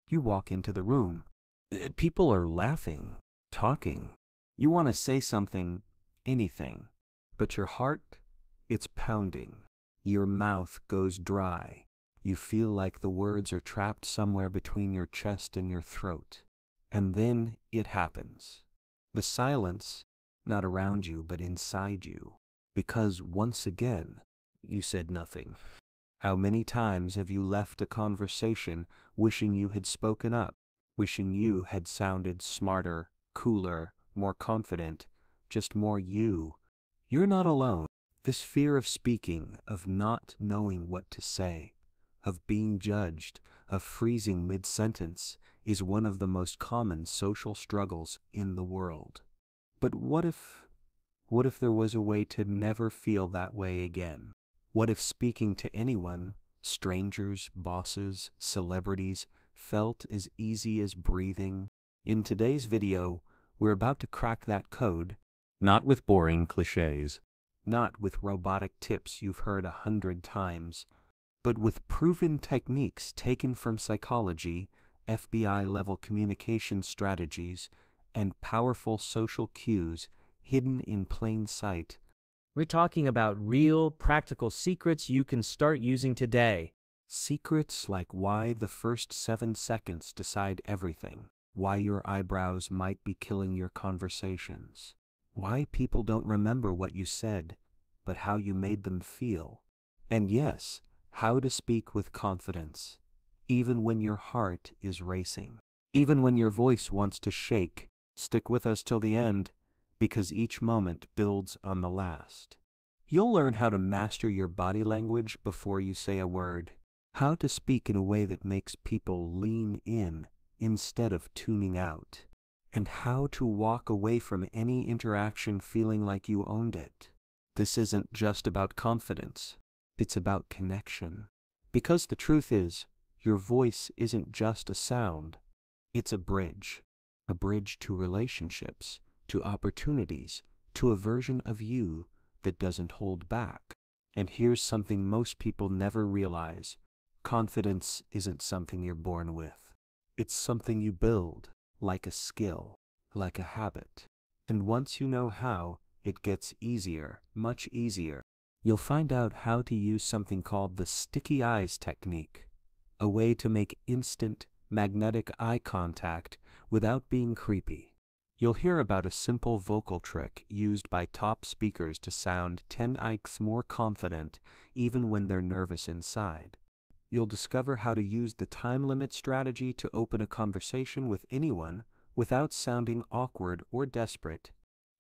You walk into the room. People are laughing, talking. You want to say something, anything. But your heart, it's pounding. Your mouth goes dry. You feel like the words are trapped somewhere between your chest and your throat. And then it happens. The silence, not around you but inside you. Because once again, you said nothing. How many times have you left a conversation wishing you had spoken up, wishing you had sounded smarter, cooler, more confident, just more you? You're not alone. This fear of speaking, of not knowing what to say, of being judged, of freezing mid-sentence, is one of the most common social struggles in the world. But what if there was a way to never feel that way again? What if speaking to anyone, strangers, bosses, celebrities, felt as easy as breathing? In today's video, we're about to crack that code, not with boring cliches, not with robotic tips you've heard 100 times, but with proven techniques taken from psychology, FBI-level communication strategies, and powerful social cues hidden in plain sight. We're talking about real, practical secrets you can start using today. Secrets like why the first 7 seconds decide everything, why your eyebrows might be killing your conversations, why people don't remember what you said, but how you made them feel. And yes, how to speak with confidence, even when your heart is racing, even when your voice wants to shake. Stick with us till the end, because each moment builds on the last. You'll learn how to master your body language before you say a word, how to speak in a way that makes people lean in instead of tuning out, and how to walk away from any interaction feeling like you owned it. This isn't just about confidence, it's about connection. Because the truth is, your voice isn't just a sound, it's a bridge to relationships, to opportunities, to a version of you that doesn't hold back. And here's something most people never realize. Confidence isn't something you're born with. It's something you build, like a skill, like a habit. And once you know how, it gets easier, much easier. You'll find out how to use something called the sticky eyes technique, a way to make instant, magnetic eye contact without being creepy. You'll hear about a simple vocal trick used by top speakers to sound 10x more confident even when they're nervous inside. You'll discover how to use the time limit strategy to open a conversation with anyone without sounding awkward or desperate.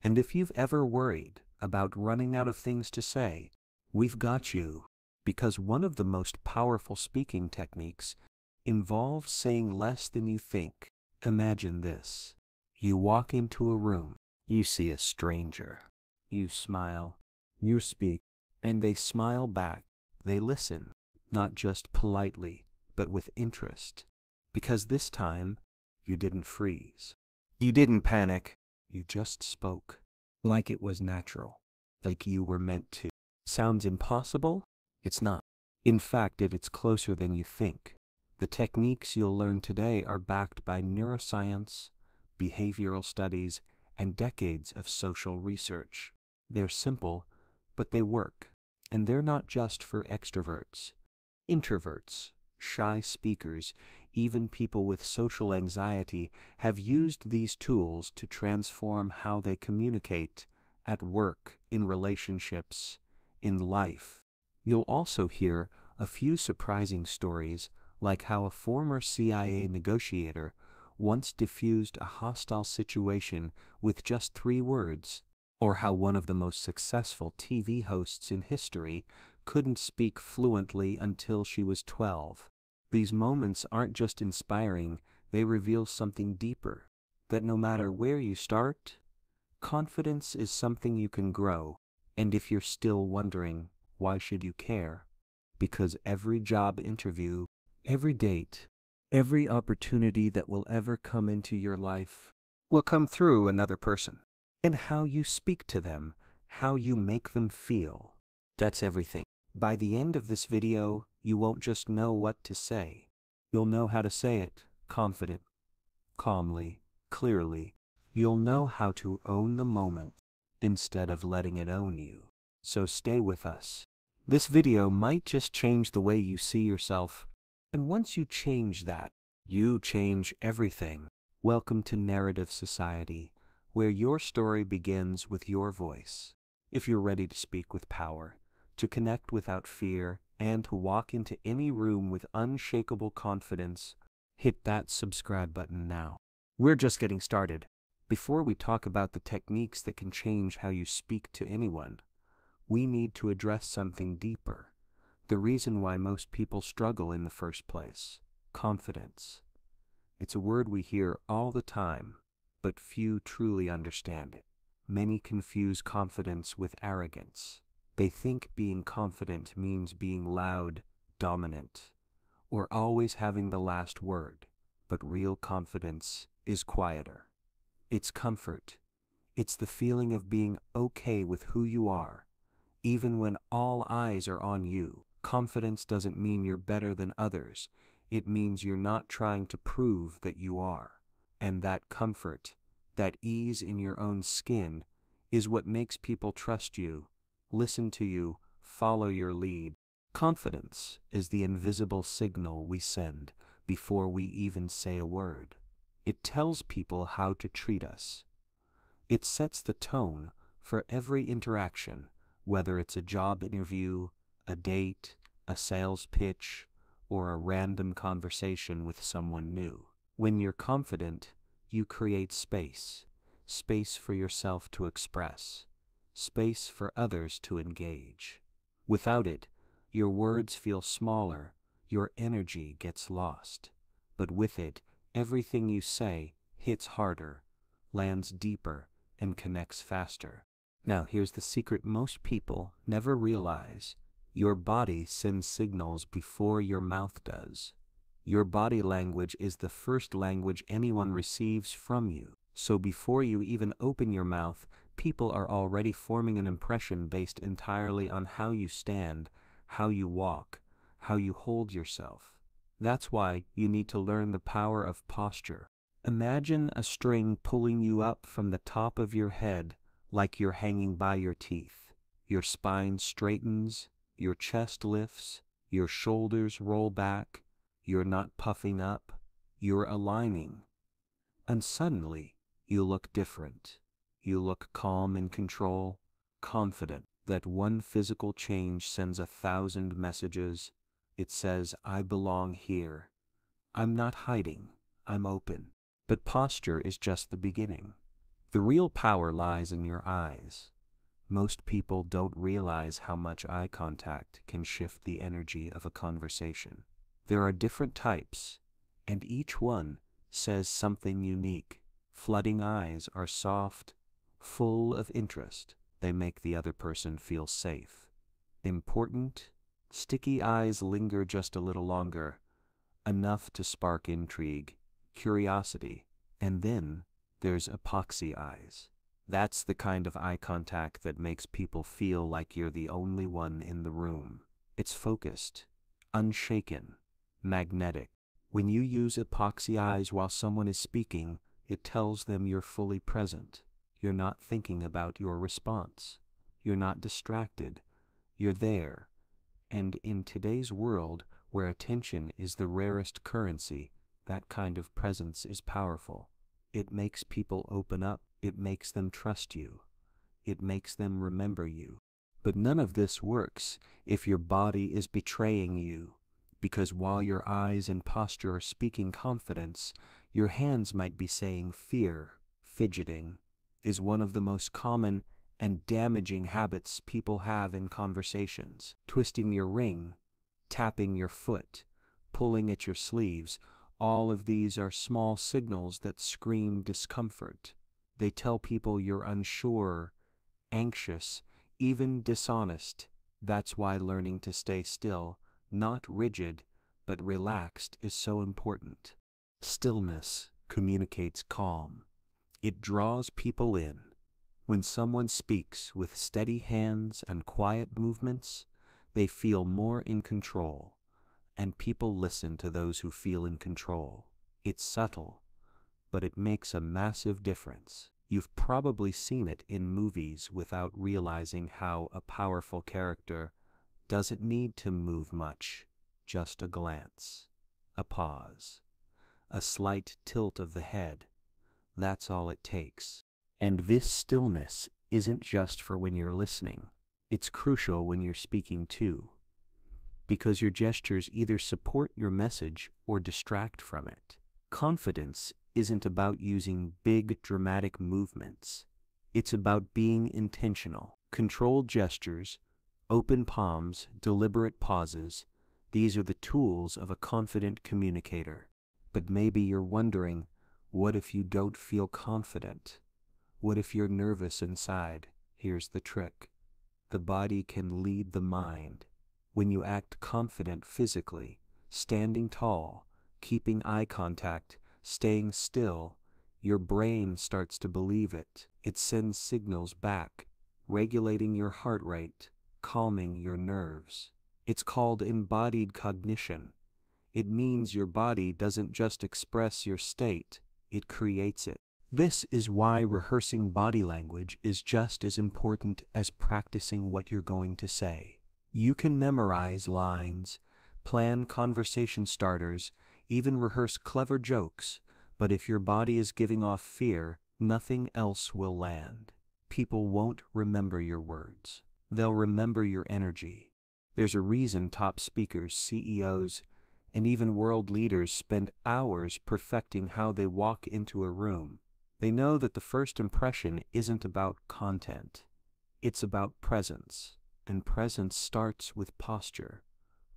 And if you've ever worried about running out of things to say, we've got you, because one of the most powerful speaking techniques involves saying less than you think. Imagine this. You walk into a room, you see a stranger, you smile, you speak, and they smile back. They listen, not just politely, but with interest. Because this time, you didn't freeze. You didn't panic. You just spoke, like it was natural, like you were meant to. Sounds impossible? It's not. In fact, it's closer than you think. The techniques you'll learn today are backed by neuroscience, behavioral studies, and decades of social research. They're simple, but they work. And they're not just for extroverts. Introverts, shy speakers, even people with social anxiety have used these tools to transform how they communicate at work, in relationships, in life. You'll also hear a few surprising stories, like how a former CIA negotiator once diffused a hostile situation with just 3 words, or how one of the most successful TV hosts in history couldn't speak fluently until she was 12. These moments aren't just inspiring, they reveal something deeper, that no matter where you start, confidence is something you can grow. And if you're still wondering, why should you care? Because every job interview, every date, every opportunity that will ever come into your life will come through another person. And how you speak to them, how you make them feel, that's everything. By the end of this video, you won't just know what to say. You'll know how to say it confident, calmly, clearly, you'll know how to own the moment instead of letting it own you. So stay with us. This video might just change the way you see yourself, and once you change that, you change everything. Welcome to Narrative Society, where your story begins with your voice. If you're ready to speak with power, to connect without fear, and to walk into any room with unshakable confidence, hit that subscribe button now. We're just getting started. Before we talk about the techniques that can change how you speak to anyone, we need to address something deeper. The reason why most people struggle in the first place: confidence. It's a word we hear all the time, but few truly understand it. Many confuse confidence with arrogance. They think being confident means being loud, dominant, or always having the last word. But real confidence is quieter. It's comfort. It's the feeling of being okay with who you are, even when all eyes are on you. Confidence doesn't mean you're better than others. It means you're not trying to prove that you are. And that comfort, that ease in your own skin, is what makes people trust you, listen to you, follow your lead. Confidence is the invisible signal we send before we even say a word. It tells people how to treat us. It sets the tone for every interaction, whether it's a job interview, a date, a sales pitch, or a random conversation with someone new. When you're confident, you create space. Space for yourself to express. Space for others to engage. Without it, your words feel smaller, your energy gets lost. But with it, everything you say hits harder, lands deeper, and connects faster. Now here's the secret most people never realize. Your body sends signals before your mouth does. Your body language is the first language anyone receives from you. So before you even open your mouth, people are already forming an impression based entirely on how you stand, how you walk, how you hold yourself. That's why you need to learn the power of posture. Imagine a string pulling you up from the top of your head like you're hanging by your teeth. Your spine straightens, your chest lifts, your shoulders roll back, you're not puffing up, you're aligning. And suddenly, you look different. You look calm in control, confident. That one physical change sends 1,000 messages. It says, I belong here. I'm not hiding, I'm open. But posture is just the beginning. The real power lies in your eyes. Most people don't realize how much eye contact can shift the energy of a conversation. There are different types, and each one says something unique. Flooding eyes are soft, full of interest. They make the other person feel safe. Important, sticky eyes linger just a little longer, enough to spark intrigue, curiosity. And then there's epoxy eyes. That's the kind of eye contact that makes people feel like you're the only one in the room. It's focused, unshaken, magnetic. When you use epoxy eyes while someone is speaking, it tells them you're fully present. You're not thinking about your response. You're not distracted. You're there. And in today's world, where attention is the rarest currency, that kind of presence is powerful. It makes people open up. It makes them trust you. It makes them remember you. But none of this works if your body is betraying you, because while your eyes and posture are speaking confidence, your hands might be saying fear. Fidgeting is one of the most common and damaging habits people have in conversations. Twisting your ring, tapping your foot, pulling at your sleeves, all of these are small signals that scream discomfort. They tell people you're unsure, anxious, even dishonest. That's why learning to stay still, not rigid, but relaxed, is so important. Stillness communicates calm. It draws people in. When someone speaks with steady hands and quiet movements, they feel more in control, and people listen to those who feel in control. It's subtle, but it makes a massive difference. You've probably seen it in movies without realizing how a powerful character doesn't need to move much, just a glance, a pause, a slight tilt of the head. That's all it takes. And this stillness isn't just for when you're listening. It's crucial when you're speaking too, because your gestures either support your message or distract from it. Confidence isn't about using big, dramatic movements. It's about being intentional. Controlled gestures, open palms, deliberate pauses, these are the tools of a confident communicator. But maybe you're wondering, what if you don't feel confident? What if you're nervous inside? Here's the trick. The body can lead the mind. When you act confident physically, standing tall, keeping eye contact, staying still, your brain starts to believe it. It sends signals back, regulating your heart rate, calming your nerves. It's called embodied cognition. It means your body doesn't just express your state, it creates it. This is why rehearsing body language is just as important as practicing what you're going to say. You can memorize lines, plan conversation starters, even rehearse clever jokes, but if your body is giving off fear, nothing else will land. People won't remember your words. They'll remember your energy. There's a reason top speakers, CEOs, and even world leaders spend hours perfecting how they walk into a room. They know that the first impression isn't about content. It's about presence, and presence starts with posture,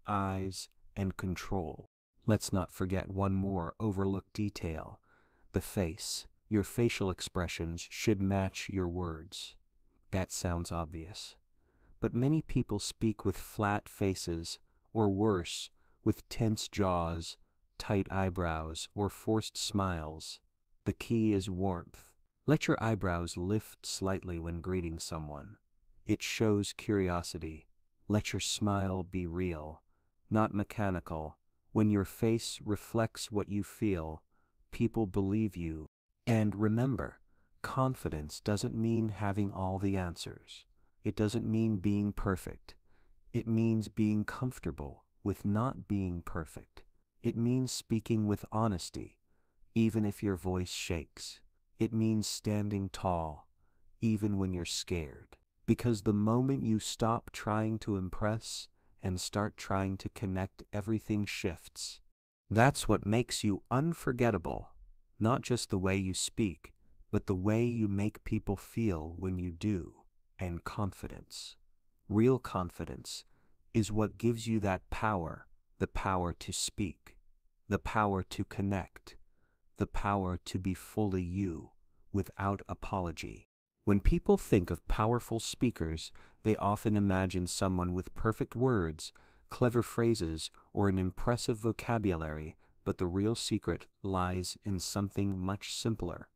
eyes, and control. Let's not forget one more overlooked detail: the face. Your facial expressions should match your words. That sounds obvious, but many people speak with flat faces, or worse, with tense jaws, tight eyebrows, or forced smiles. The key is warmth. Let your eyebrows lift slightly when greeting someone. It shows curiosity. Let your smile be real, not mechanical. When your face reflects what you feel, people believe you. And remember, confidence doesn't mean having all the answers. It doesn't mean being perfect. It means being comfortable with not being perfect. It means speaking with honesty, even if your voice shakes. It means standing tall, even when you're scared. Because the moment you stop trying to impress and start trying to connect, everything shifts. That's what makes you unforgettable. Not just the way you speak, but the way you make people feel when you do. And confidence, real confidence, is what gives you that power, the power to speak, the power to connect, the power to be fully you, without apology. When people think of powerful speakers, they often imagine someone with perfect words, clever phrases, or an impressive vocabulary, but the real secret lies in something much simpler: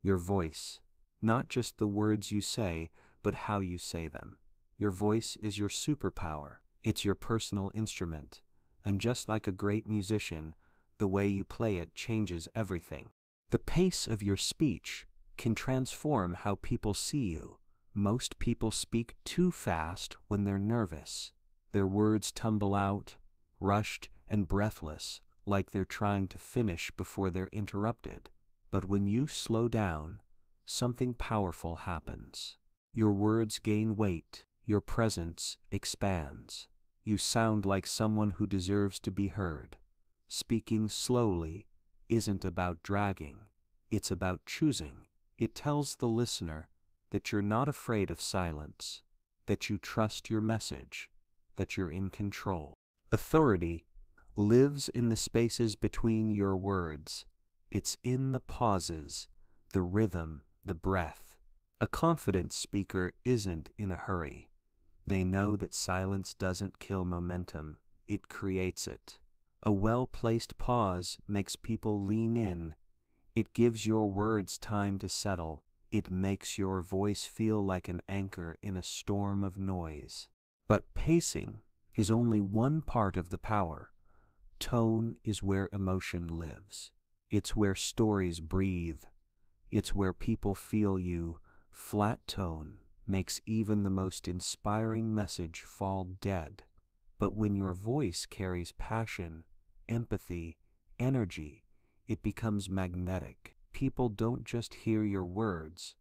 your voice. Not just the words you say, but how you say them. Your voice is your superpower. It's your personal instrument. And just like a great musician, the way you play it changes everything. The pace of your speech can transform how people see you. Most people speak too fast when they're nervous. Their words tumble out, rushed and breathless, like they're trying to finish before they're interrupted. But when you slow down, something powerful happens. Your words gain weight, your presence expands. You sound like someone who deserves to be heard. Speaking slowly isn't about dragging, it's about choosing. It tells the listener that you're not afraid of silence, that you trust your message, that you're in control. Authority lives in the spaces between your words. It's in the pauses, the rhythm, the breath. A confident speaker isn't in a hurry. They know that silence doesn't kill momentum, it creates it. A well-placed pause makes people lean in. It gives your words time to settle. It makes your voice feel like an anchor in a storm of noise. But pacing is only one part of the power. Tone is where emotion lives. It's where stories breathe. It's where people feel you. Flat tone makes even the most inspiring message fall dead. But when your voice carries passion, empathy, energy, it becomes magnetic. People don't just hear your words,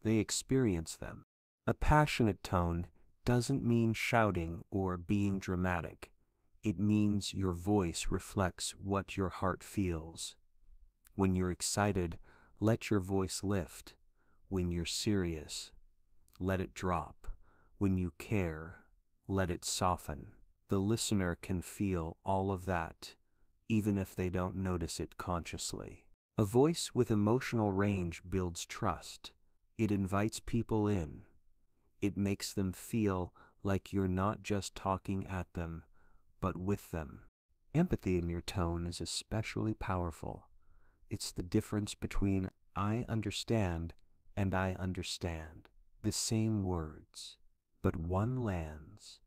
they experience them. A passionate tone doesn't mean shouting or being dramatic. It means your voice reflects what your heart feels. When you're excited, let your voice lift. When you're serious, let it drop. When you care, let it soften. The listener can feel all of that, even if they don't notice it consciously. A voice with emotional range builds trust. It invites people in. It makes them feel like you're not just talking at them, but with them. Empathy in your tone is especially powerful. It's the difference between I understand and I understand. The same words, but one lands.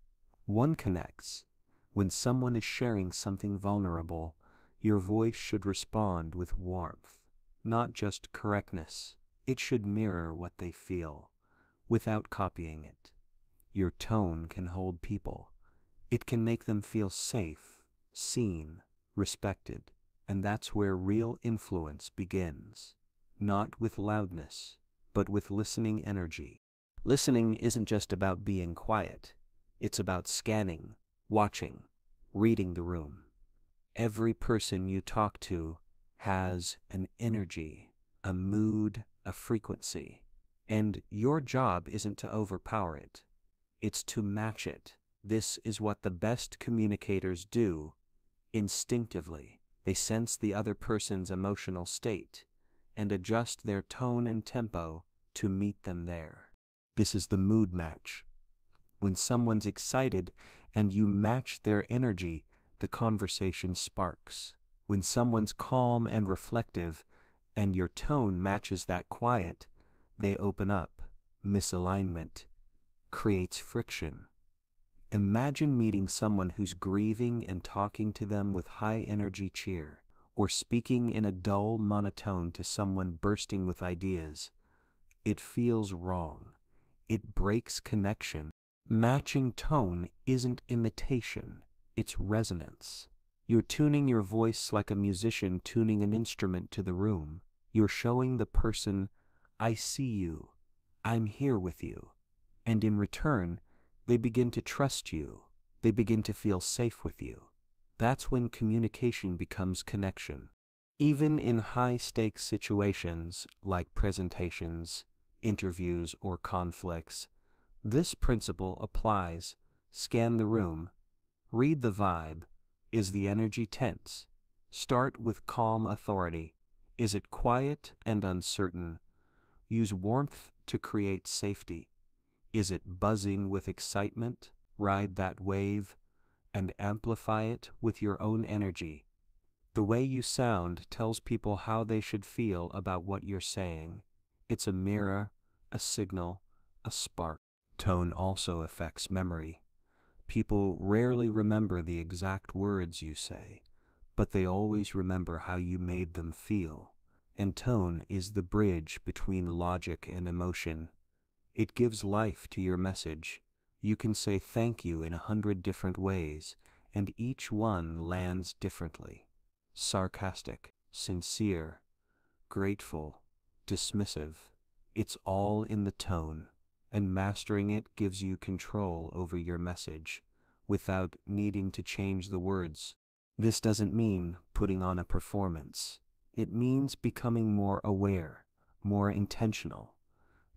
One connects. When someone is sharing something vulnerable, your voice should respond with warmth, not just correctness. It should mirror what they feel, without copying it. Your tone can hold people. It can make them feel safe, seen, respected, and that's where real influence begins. Not with loudness, but with listening energy. Listening isn't just about being quiet. It's about scanning, watching, reading the room. Every person you talk to has an energy, a mood, a frequency. And your job isn't to overpower it. It's to match it. This is what the best communicators do. Instinctively, they sense the other person's emotional state and adjust their tone and tempo to meet them there. This is the mood match. When someone's excited and you match their energy, the conversation sparks. When someone's calm and reflective and your tone matches that quiet, they open up. Misalignment creates friction. Imagine meeting someone who's grieving and talking to them with high energy cheer, or speaking in a dull monotone to someone bursting with ideas. It feels wrong. It breaks connection. Matching tone isn't imitation, it's resonance. You're tuning your voice like a musician tuning an instrument to the room. You're showing the person, I see you, I'm here with you. And in return, they begin to trust you. They begin to feel safe with you. That's when communication becomes connection. Even in high-stakes situations like presentations, interviews, or conflicts, this principle applies. Scan the room. Read the vibe. Is the energy tense? Start with calm authority. Is it quiet and uncertain? Use warmth to create safety. Is it buzzing with excitement? Ride that wave and amplify it with your own energy. The way you sound tells people how they should feel about what you're saying. It's a mirror, a signal, a spark. Tone also affects memory. People rarely remember the exact words you say, but they always remember how you made them feel. And tone is the bridge between logic and emotion. It gives life to your message. You can say thank you in 100 different ways, and each one lands differently. Sarcastic, sincere, grateful, dismissive. It's all in the tone, and mastering it gives you control over your message without needing to change the words. This doesn't mean putting on a performance. It means becoming more aware, more intentional.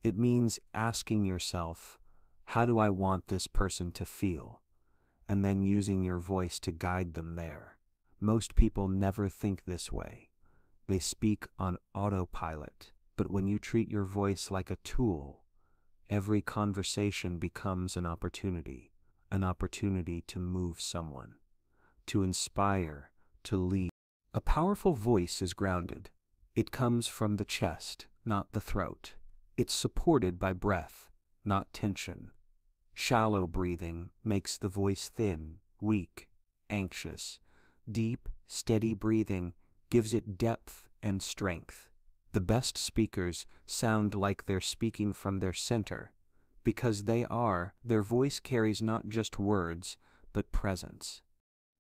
It means asking yourself, how do I want this person to feel? And then using your voice to guide them there. Most people never think this way. They speak on autopilot. But when you treat your voice like a tool, every conversation becomes an opportunity to move someone, to inspire, to lead. A powerful voice is grounded. It comes from the chest, not the throat. It's supported by breath, not tension. Shallow breathing makes the voice thin, weak, anxious. Deep, steady breathing gives it depth and strength. The best speakers sound like they're speaking from their center, because their voice carries not just words, but presence.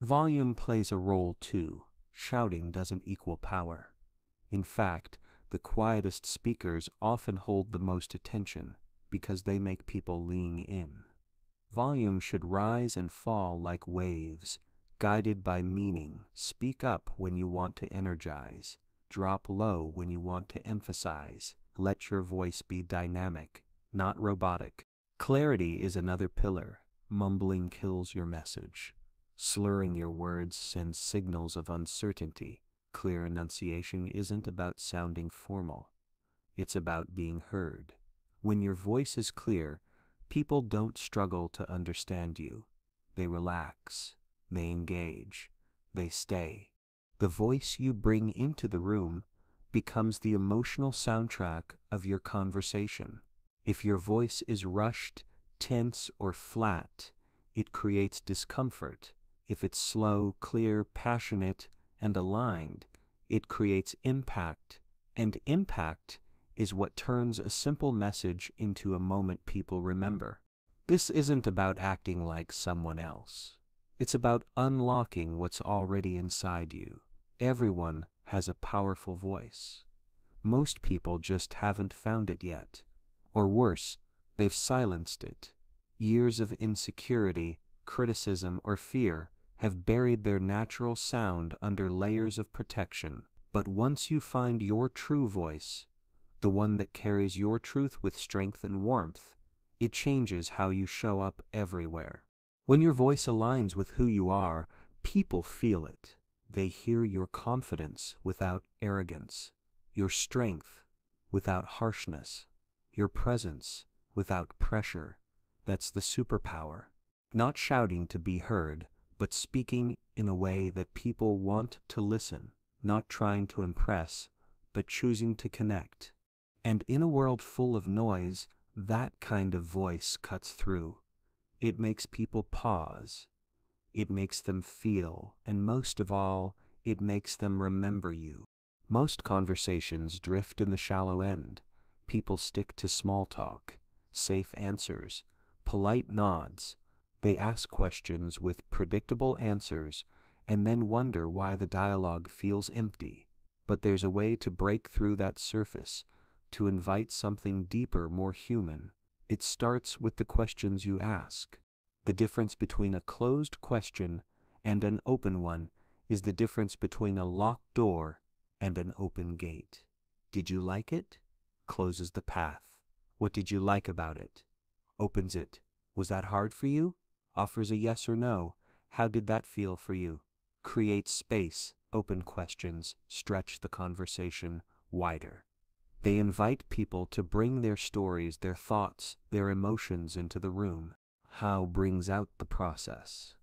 Volume plays a role too. Shouting doesn't equal power. In fact, the quietest speakers often hold the most attention because they make people lean in. Volume should rise and fall like waves, guided by meaning. Speak up when you want to energize. Drop low when you want to emphasize. Let your voice be dynamic, not robotic. Clarity is another pillar. Mumbling kills your message. Slurring your words sends signals of uncertainty. Clear enunciation isn't about sounding formal. It's about being heard. When your voice is clear, people don't struggle to understand you. They relax. They engage. They stay. The voice you bring into the room becomes the emotional soundtrack of your conversation. If your voice is rushed, tense, or flat, it creates discomfort. If it's slow, clear, passionate, and aligned, it creates impact. And impact is what turns a simple message into a moment people remember. This isn't about acting like someone else. It's about unlocking what's already inside you. Everyone has a powerful voice. Most people just haven't found it yet. Or worse, they've silenced it. Years of insecurity, criticism, or fear have buried their natural sound under layers of protection. But once you find your true voice, the one that carries your truth with strength and warmth, it changes how you show up everywhere. When your voice aligns with who you are, people feel it. They hear your confidence without arrogance, your strength without harshness, your presence without pressure. That's the superpower. Not shouting to be heard, but speaking in a way that people want to listen. Not trying to impress, but choosing to connect. And in a world full of noise, that kind of voice cuts through. It makes people pause. It makes them feel, and most of all, it makes them remember you. Most conversations drift in the shallow end. People stick to small talk, safe answers, polite nods. They ask questions with predictable answers and then wonder why the dialogue feels empty. But there's a way to break through that surface, to invite something deeper, more human. It starts with the questions you ask. The difference between a closed question and an open one is the difference between a locked door and an open gate. Did you like it? Closes the path. What did you like about it? Opens it. Was that hard for you? Offers a yes or no. How did that feel for you? Create space. Open questions stretch the conversation wider. They invite people to bring their stories, their thoughts, their emotions into the room. How brings out the process.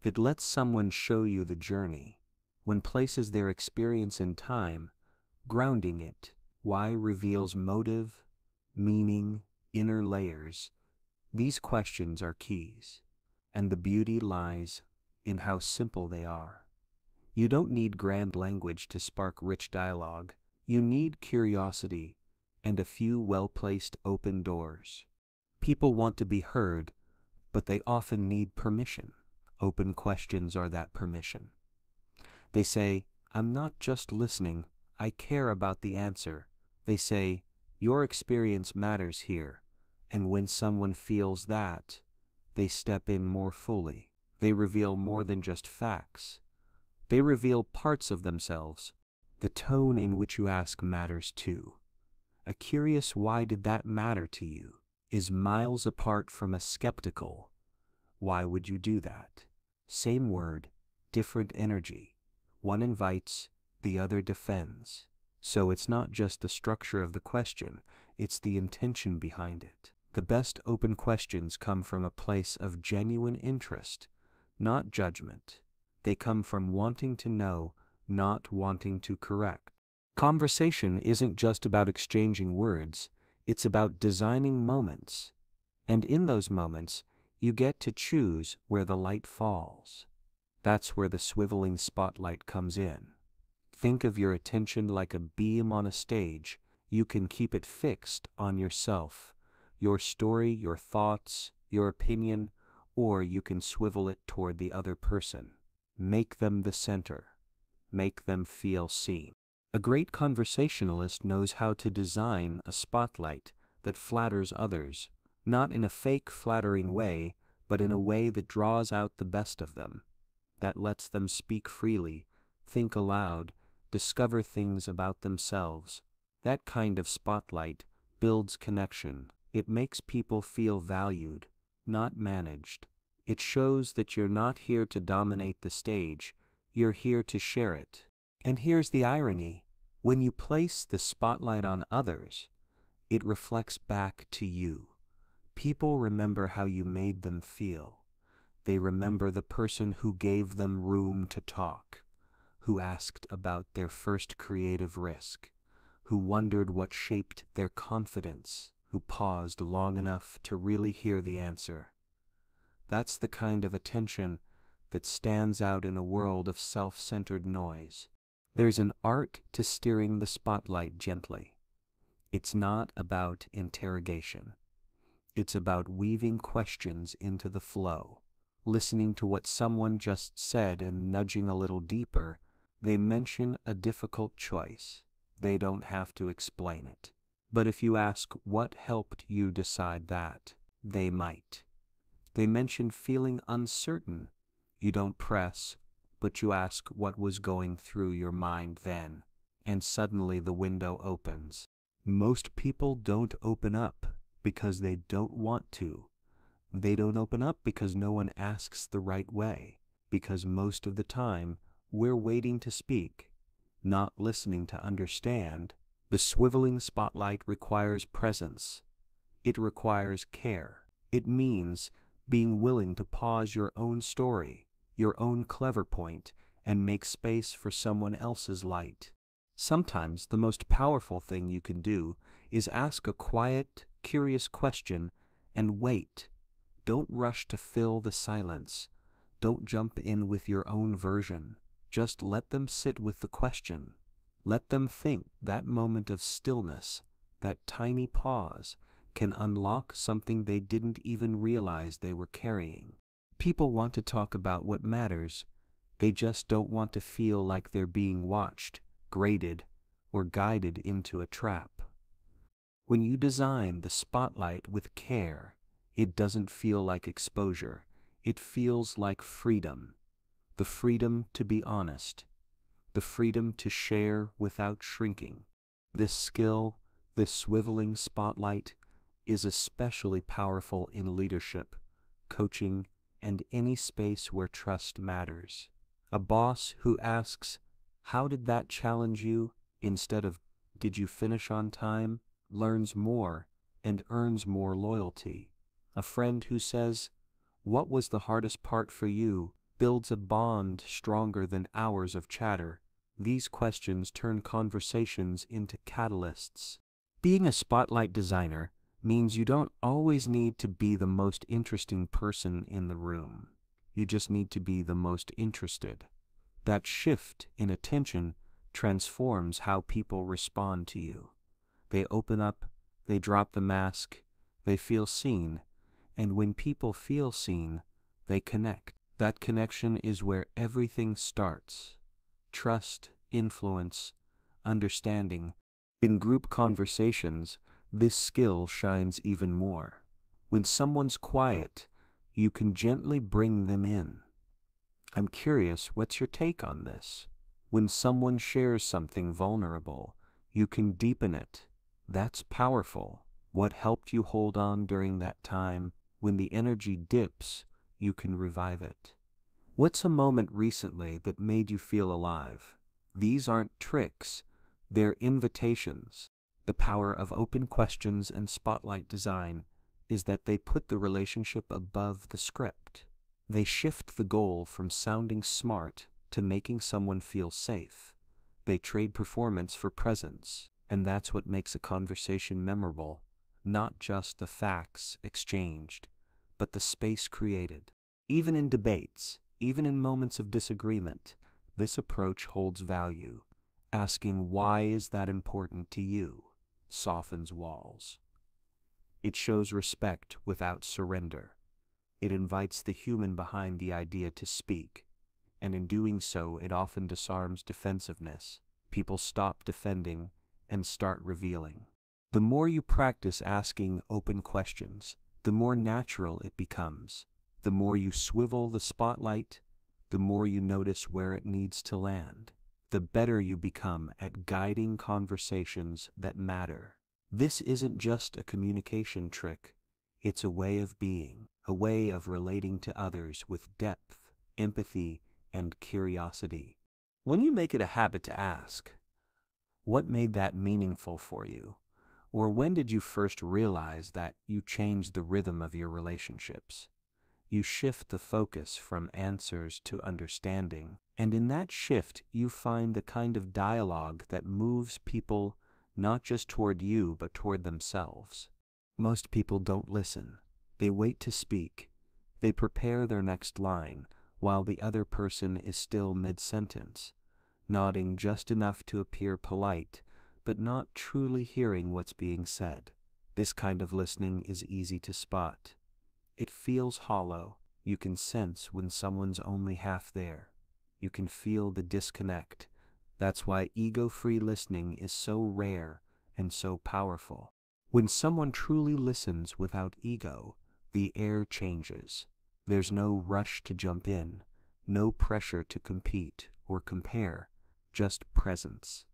It lets someone show you the journey. When places their experience in time, grounding it. Why reveals motive, meaning, inner layers. These questions are keys. And the beauty lies in how simple they are. You don't need grand language to spark rich dialogue. You need curiosity and a few well-placed open doors. People want to be heard, but they often need permission. Open questions are that permission. They say, I'm not just listening, I care about the answer. They say, your experience matters here. And when someone feels that, they step in more fully. They reveal more than just facts. They reveal parts of themselves. The tone in which you ask matters too. A curious "why did that matter to you?" is miles apart from a skeptical "why would you do that?" Same word, different energy. One invites, the other defends. So it's not just the structure of the question, it's the intention behind it. The best open questions come from a place of genuine interest, not judgment. They come from wanting to know, not wanting to correct. Conversation isn't just about exchanging words, it's about designing moments. And in those moments, you get to choose where the light falls. That's where the swiveling spotlight comes in. Think of your attention like a beam on a stage. You can keep it fixed on yourself, your story, your thoughts, your opinion, or you can swivel it toward the other person. Make them the center. Make them feel seen. A great conversationalist knows how to design a spotlight that flatters others, not in a fake, flattering way, but in a way that draws out the best of them, that lets them speak freely, think aloud, discover things about themselves. That kind of spotlight builds connection. It makes people feel valued, not managed. It shows that you're not here to dominate the stage, you're here to share it. And here's the irony. When you place the spotlight on others, it reflects back to you. People remember how you made them feel. They remember the person who gave them room to talk, who asked about their first creative risk, who wondered what shaped their confidence, who paused long enough to really hear the answer. That's the kind of attention that stands out in a world of self-centered noise. There's an art to steering the spotlight gently. It's not about interrogation. It's about weaving questions into the flow, listening to what someone just said and nudging a little deeper. They mention a difficult choice. They don't have to explain it. But if you ask what helped you decide that, they might. They mention feeling uncertain. You don't press, but you ask what was going through your mind then, and suddenly the window opens. Most people don't open up because they don't want to. They don't open up because no one asks the right way, because most of the time we're waiting to speak, not listening to understand. The swiveling spotlight requires presence. It requires care. It means being willing to pause your own story, your own clever point, and make space for someone else's light. Sometimes the most powerful thing you can do is ask a quiet, curious question and wait. Don't rush to fill the silence. Don't jump in with your own version. Just let them sit with the question. Let them think. That moment of stillness, that tiny pause, can unlock something they didn't even realize they were carrying. People want to talk about what matters. They just don't want to feel like they're being watched, graded, or guided into a trap. When you design the spotlight with care, it doesn't feel like exposure. It feels like freedom. The freedom to be honest. The freedom to share without shrinking. This skill, this swiveling spotlight, is especially powerful in leadership, coaching, and any space where trust matters. A boss who asks, "How did that challenge you?" instead of, "Did you finish on time?" learns more and earns more loyalty. A friend who says, "What was the hardest part for you?" builds a bond stronger than hours of chatter. These questions turn conversations into catalysts. Being a spotlight designer means you don't always need to be the most interesting person in the room. You just need to be the most interested. That shift in attention transforms how people respond to you. They open up, they drop the mask, they feel seen, and when people feel seen, they connect. That connection is where everything starts. Trust, influence, understanding. In group conversations, this skill shines even more. When someone's quiet, you can gently bring them in. I'm curious, what's your take on this? When someone shares something vulnerable, you can deepen it. That's powerful. What helped you hold on during that time? When the energy dips, you can revive it. What's a moment recently that made you feel alive? These aren't tricks, they're invitations. The power of open questions and spotlight design is that they put the relationship above the script. They shift the goal from sounding smart to making someone feel safe. They trade performance for presence, and that's what makes a conversation memorable, not just the facts exchanged, but the space created. Even in debates, even in moments of disagreement, this approach holds value. Asking why is that important to you softens walls. It shows respect without surrender. It invites the human behind the idea to speak, and in doing so, it often disarms defensiveness. People stop defending and start revealing. The more you practice asking open questions, the more natural it becomes. The more you swivel the spotlight, the more you notice where it needs to land. The better you become at guiding conversations that matter. This isn't just a communication trick. It's a way of being, a way of relating to others with depth, empathy, and curiosity. When you make it a habit to ask, what made that meaningful for you? Or when did you first realize that you changed the rhythm of your relationships? You shift the focus from answers to understanding, and in that shift you find the kind of dialogue that moves people not just toward you but toward themselves. Most people don't listen. They wait to speak. They prepare their next line while the other person is still mid-sentence, nodding just enough to appear polite, but not truly hearing what's being said. This kind of listening is easy to spot. It feels hollow. You can sense when someone's only half there. You can feel the disconnect. That's why ego-free listening is so rare and so powerful. When someone truly listens without ego, the air changes. There's no rush to jump in, no pressure to compete or compare, just presence.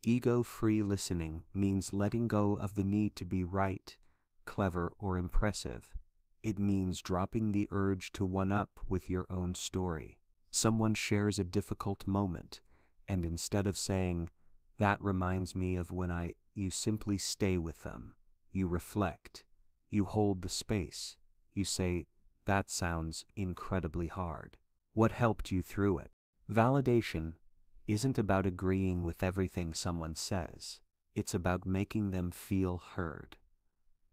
Ego-free listening means letting go of the need to be right, clever, or impressive. It means dropping the urge to one-up with your own story. Someone shares a difficult moment, and instead of saying, "That reminds me of when you simply stay with them. You reflect. You hold the space. You say, "That sounds incredibly hard. What helped you through it?" Validation isn't about agreeing with everything someone says. It's about making them feel heard.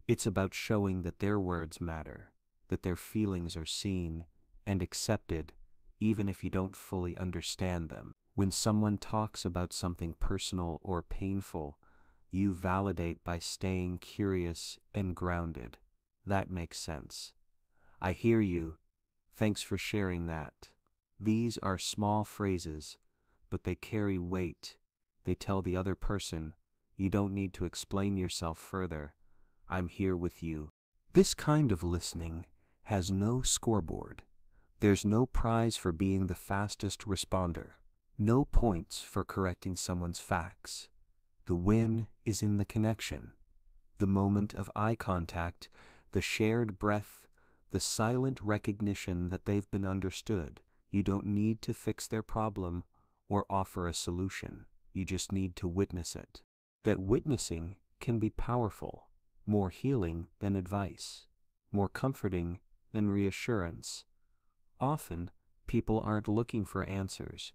It's about showing that their words matter, that their feelings are seen and accepted, even if you don't fully understand them. When someone talks about something personal or painful, you validate by staying curious and grounded. That makes sense. I hear you. Thanks for sharing that. These are small phrases, but they carry weight. They tell the other person, you don't need to explain yourself further. I'm here with you. This kind of listening has no scoreboard. There's no prize for being the fastest responder. No points for correcting someone's facts. The win is in the connection. The moment of eye contact, the shared breath, the silent recognition that they've been understood. You don't need to fix their problem or offer a solution. You just need to witness it. That witnessing can be powerful, more healing than advice, more comforting than reassurance. Often, people aren't looking for answers.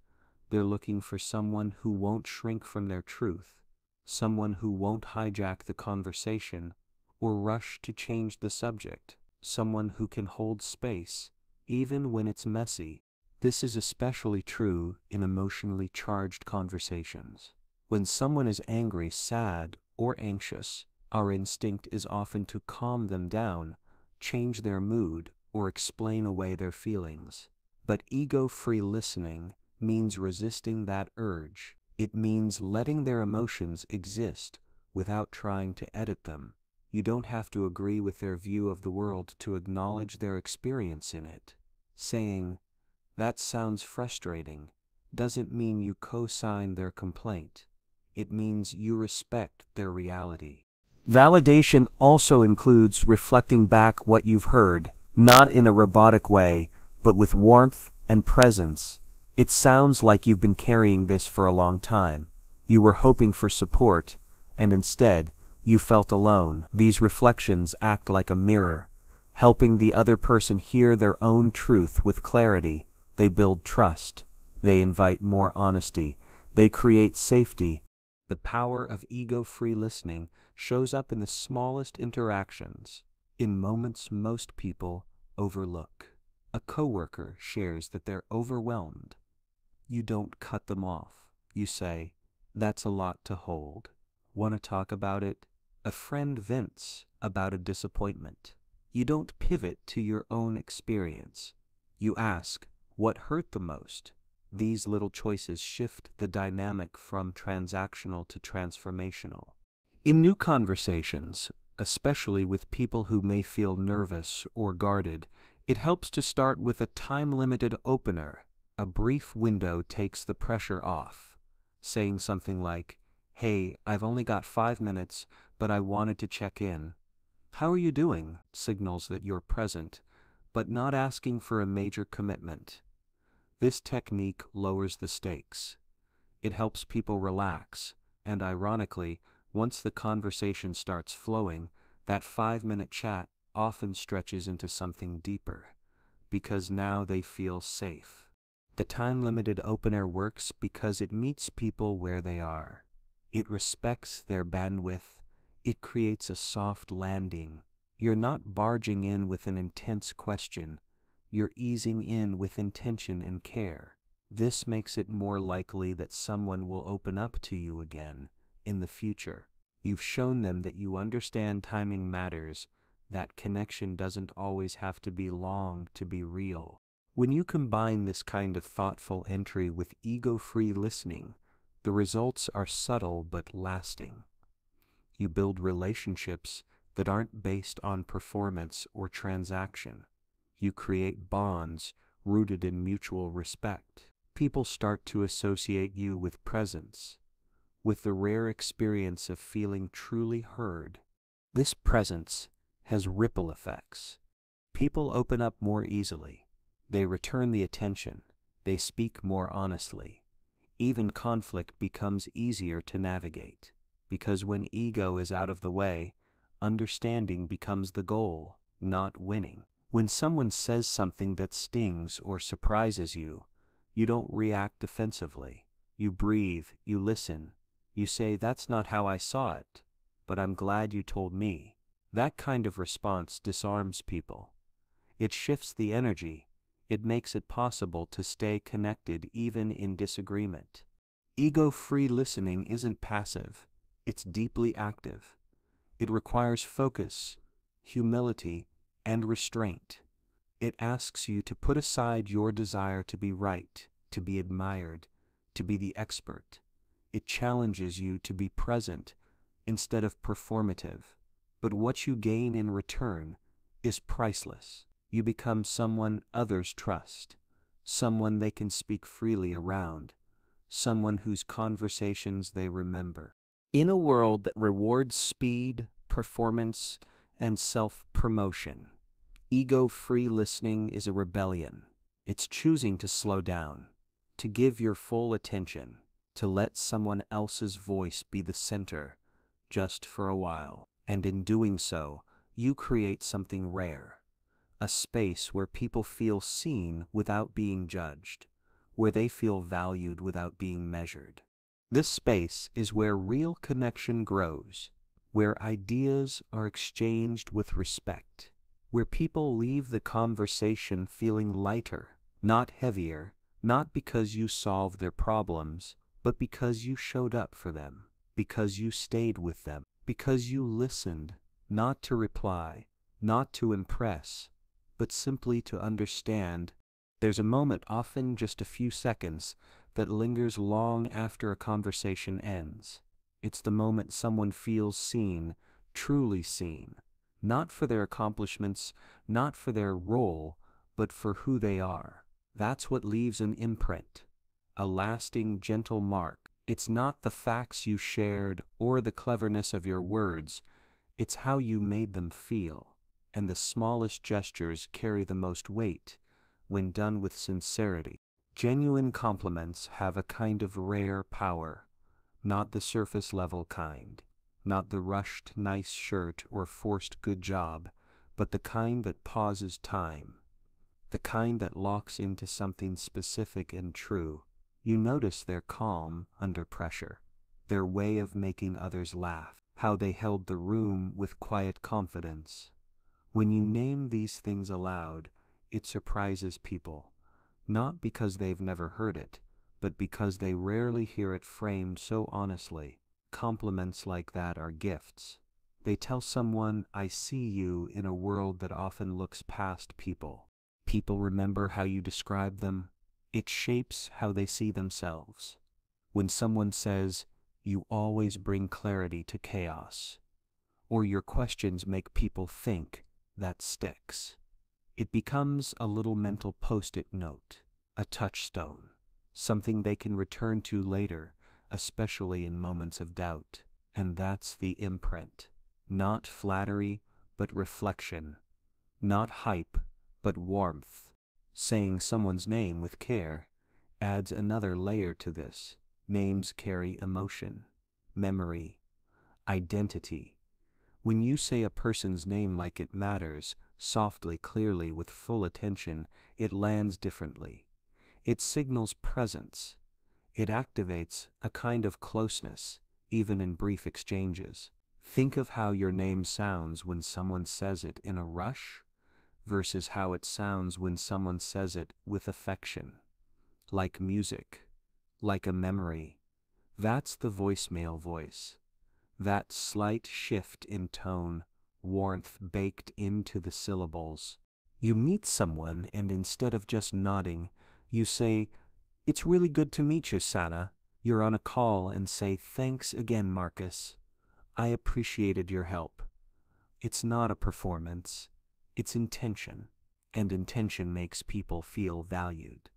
They're looking for someone who won't shrink from their truth, someone who won't hijack the conversation or rush to change the subject, someone who can hold space, even when it's messy. This is especially true in emotionally charged conversations. When someone is angry, sad, or anxious, our instinct is often to calm them down, change their mood, or explain away their feelings. But ego-free listening means resisting that urge. It means letting their emotions exist without trying to edit them. You don't have to agree with their view of the world to acknowledge their experience in it. Saying, "That sounds frustrating," doesn't mean you co-sign their complaint. It means you respect their reality. Validation also includes reflecting back what you've heard, not in a robotic way, but with warmth and presence. It sounds like you've been carrying this for a long time. You were hoping for support, and instead, you felt alone. These reflections act like a mirror, helping the other person hear their own truth with clarity. They build trust. They invite more honesty. They create safety. The power of ego-free listening shows up in the smallest interactions, in moments most people overlook. A coworker shares that they're overwhelmed. You don't cut them off. You say, That's a lot to hold. Want to talk about it? A friend vents about a disappointment. You don't pivot to your own experience. You ask, what hurt the most? These little choices shift the dynamic from transactional to transformational. In new conversations, especially with people who may feel nervous or guarded, it helps to start with a time-limited opener. A brief window takes the pressure off. Saying something like, "Hey, I've only got 5 minutes, but I wanted to check in. How are you doing?" signals that you're present, but not asking for a major commitment. This technique lowers the stakes. It helps people relax, and ironically, once the conversation starts flowing, that 5-minute chat often stretches into something deeper, because now they feel safe. The time-limited opener works because it meets people where they are. It respects their bandwidth. It creates a soft landing. You're not barging in with an intense question. You're easing in with intention and care. This makes it more likely that someone will open up to you again in the future. You've shown them that you understand timing matters. That connection doesn't always have to be long to be real. When you combine this kind of thoughtful entry with ego-free listening, the results are subtle but lasting. You build relationships that aren't based on performance or transaction. You create bonds rooted in mutual respect. People start to associate you with presence, with the rare experience of feeling truly heard. This presence has ripple effects. People open up more easily. They return the attention. They speak more honestly. Even conflict becomes easier to navigate, because when ego is out of the way, understanding becomes the goal, not winning. When someone says something that stings or surprises you, you don't react defensively. You breathe, you listen, you say, "That's not how I saw it, but I'm glad you told me." That kind of response disarms people. It shifts the energy. It makes it possible to stay connected even in disagreement. Ego-free listening isn't passive. It's deeply active. It requires focus, humility, and restraint. It asks you to put aside your desire to be right, to be admired, to be the expert. It challenges you to be present instead of performative. But what you gain in return is priceless. You become someone others trust, someone they can speak freely around, someone whose conversations they remember. In a world that rewards speed, performance, and self-promotion, ego-free listening is a rebellion. It's choosing to slow down, to give your full attention, to let someone else's voice be the center, just for a while. And in doing so, you create something rare. A space where people feel seen without being judged, where they feel valued without being measured. This space is where real connection grows, where ideas are exchanged with respect, where people leave the conversation feeling lighter, not heavier, not because you solved their problems, but because you showed up for them, because you stayed with them, because you listened, not to reply, not to impress, but simply to understand. There's a moment, often just a few seconds, that lingers long after a conversation ends. It's the moment someone feels seen, truly seen, not for their accomplishments, not for their role, but for who they are. That's what leaves an imprint, a lasting, gentle mark. It's not the facts you shared or the cleverness of your words, it's how you made them feel. And the smallest gestures carry the most weight when done with sincerity. Genuine compliments have a kind of rare power, not the surface-level kind, not the rushed nice shirt or forced good job, but the kind that pauses time, the kind that locks into something specific and true. You notice their calm under pressure, their way of making others laugh, how they held the room with quiet confidence. When you name these things aloud, it surprises people, not because they've never heard it, but because they rarely hear it framed so honestly. Compliments like that are gifts. They tell someone, I see you in a world that often looks past people. People remember how you describe them. It shapes how they see themselves. When someone says, you always bring clarity to chaos, or your questions make people think, that sticks. It becomes a little mental post-it note, a touchstone, something they can return to later, especially in moments of doubt. And that's the imprint. Not flattery, but reflection. Not hype, but warmth. Saying someone's name with care adds another layer to this. Names carry emotion, memory, identity. When you say a person's name like it matters, softly, clearly, with full attention, it lands differently. It signals presence. It activates a kind of closeness, even in brief exchanges. Think of how your name sounds when someone says it in a rush versus how it sounds when someone says it with affection. Like music, like a memory. That's the voicemail voice. That slight shift in tone, warmth baked into the syllables. You meet someone and instead of just nodding, you say, it's really good to meet you, Sana. You're on a call and say, thanks again, Marcus. I appreciated your help. It's not a performance, it's intention, and intention makes people feel valued.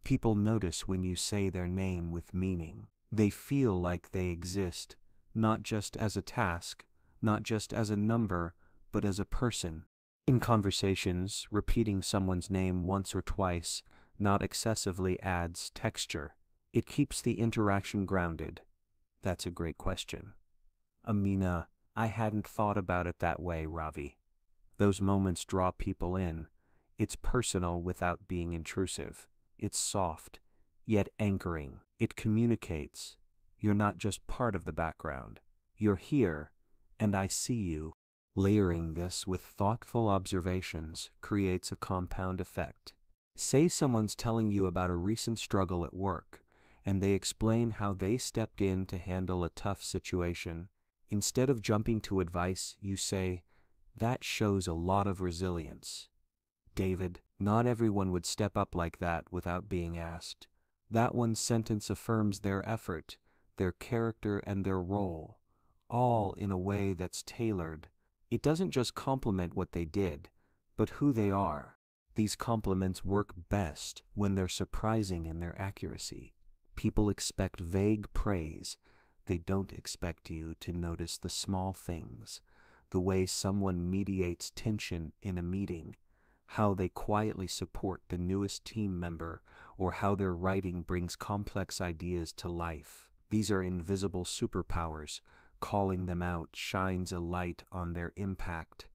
People notice when you say their name with meaning. They feel like they exist, not just as a task, not just as a number, but as a person. In conversations, repeating someone's name once or twice not excessively adds texture. It keeps the interaction grounded. That's a great question. Amina, I hadn't thought about it that way, Ravi. Those moments draw people in. It's personal without being intrusive. It's soft, yet anchoring. It communicates. You're not just part of the background. You're here, and I see you. Layering this with thoughtful observations creates a compound effect. Say someone's telling you about a recent struggle at work, and they explain how they stepped in to handle a tough situation. Instead of jumping to advice, you say, that shows a lot of resilience. David, not everyone would step up like that without being asked. That one sentence affirms their effort, their character, and their role, all in a way that's tailored. It doesn't just compliment what they did, but who they are. These compliments work best when they're surprising in their accuracy. People expect vague praise. They don't expect you to notice the small things, the way someone mediates tension in a meeting, how they quietly support the newest team member, or how their writing brings complex ideas to life. These are invisible superpowers. Calling them out shines a light on their impact.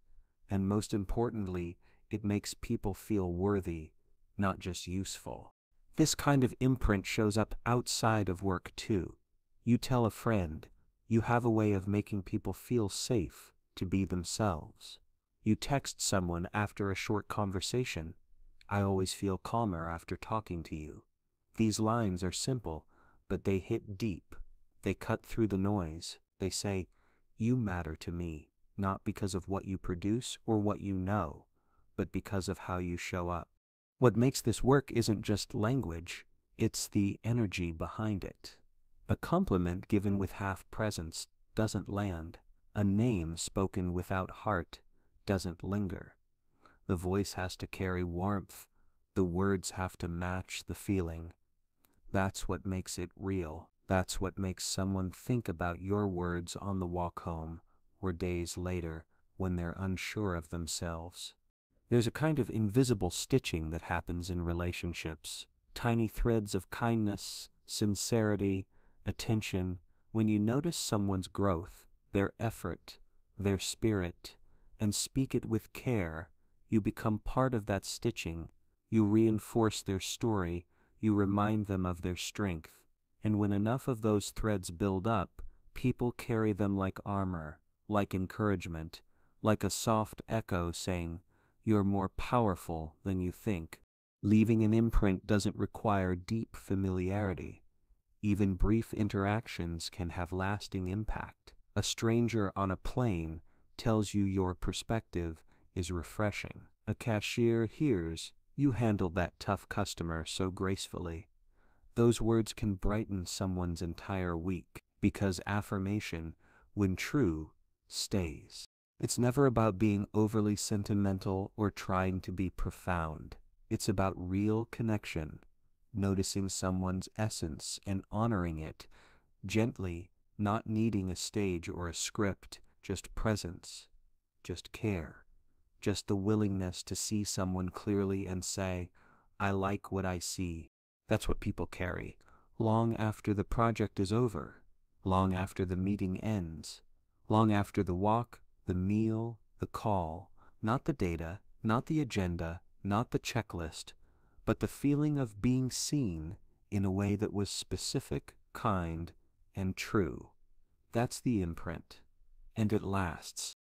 And most importantly, it makes people feel worthy, not just useful. This kind of imprint shows up outside of work too. You tell a friend, you have a way of making people feel safe to be themselves. You text someone after a short conversation, I always feel calmer after talking to you. These lines are simple, but they hit deep. They cut through the noise. They say, you matter to me, not because of what you produce or what you know, but because of how you show up. What makes this work isn't just language, it's the energy behind it. A compliment given with half presence doesn't land. A name spoken without heart doesn't linger. The voice has to carry warmth. The words have to match the feeling. That's what makes it real. That's what makes someone think about your words on the walk home or days later when they're unsure of themselves. There's a kind of invisible stitching that happens in relationships. Tiny threads of kindness, sincerity, attention. When you notice someone's growth, their effort, their spirit, and speak it with care, you become part of that stitching. You reinforce their story. You remind them of their strength. And when enough of those threads build up, people carry them like armor, like encouragement, like a soft echo saying, you're more powerful than you think. Leaving an imprint doesn't require deep familiarity. Even brief interactions can have lasting impact. A stranger on a plane tells you your perspective is refreshing. A cashier hears, "You handled that tough customer so gracefully." Those words can brighten someone's entire week, because affirmation, when true, stays. It's never about being overly sentimental or trying to be profound. It's about real connection, noticing someone's essence and honoring it gently, not needing a stage or a script, just presence, just care, just the willingness to see someone clearly and say, "I like what I see." That's what people carry, long after the project is over, long after the meeting ends, long after the walk, the meal, the call, not the data, not the agenda, not the checklist, but the feeling of being seen in a way that was specific, kind, and true. That's the imprint, and it lasts.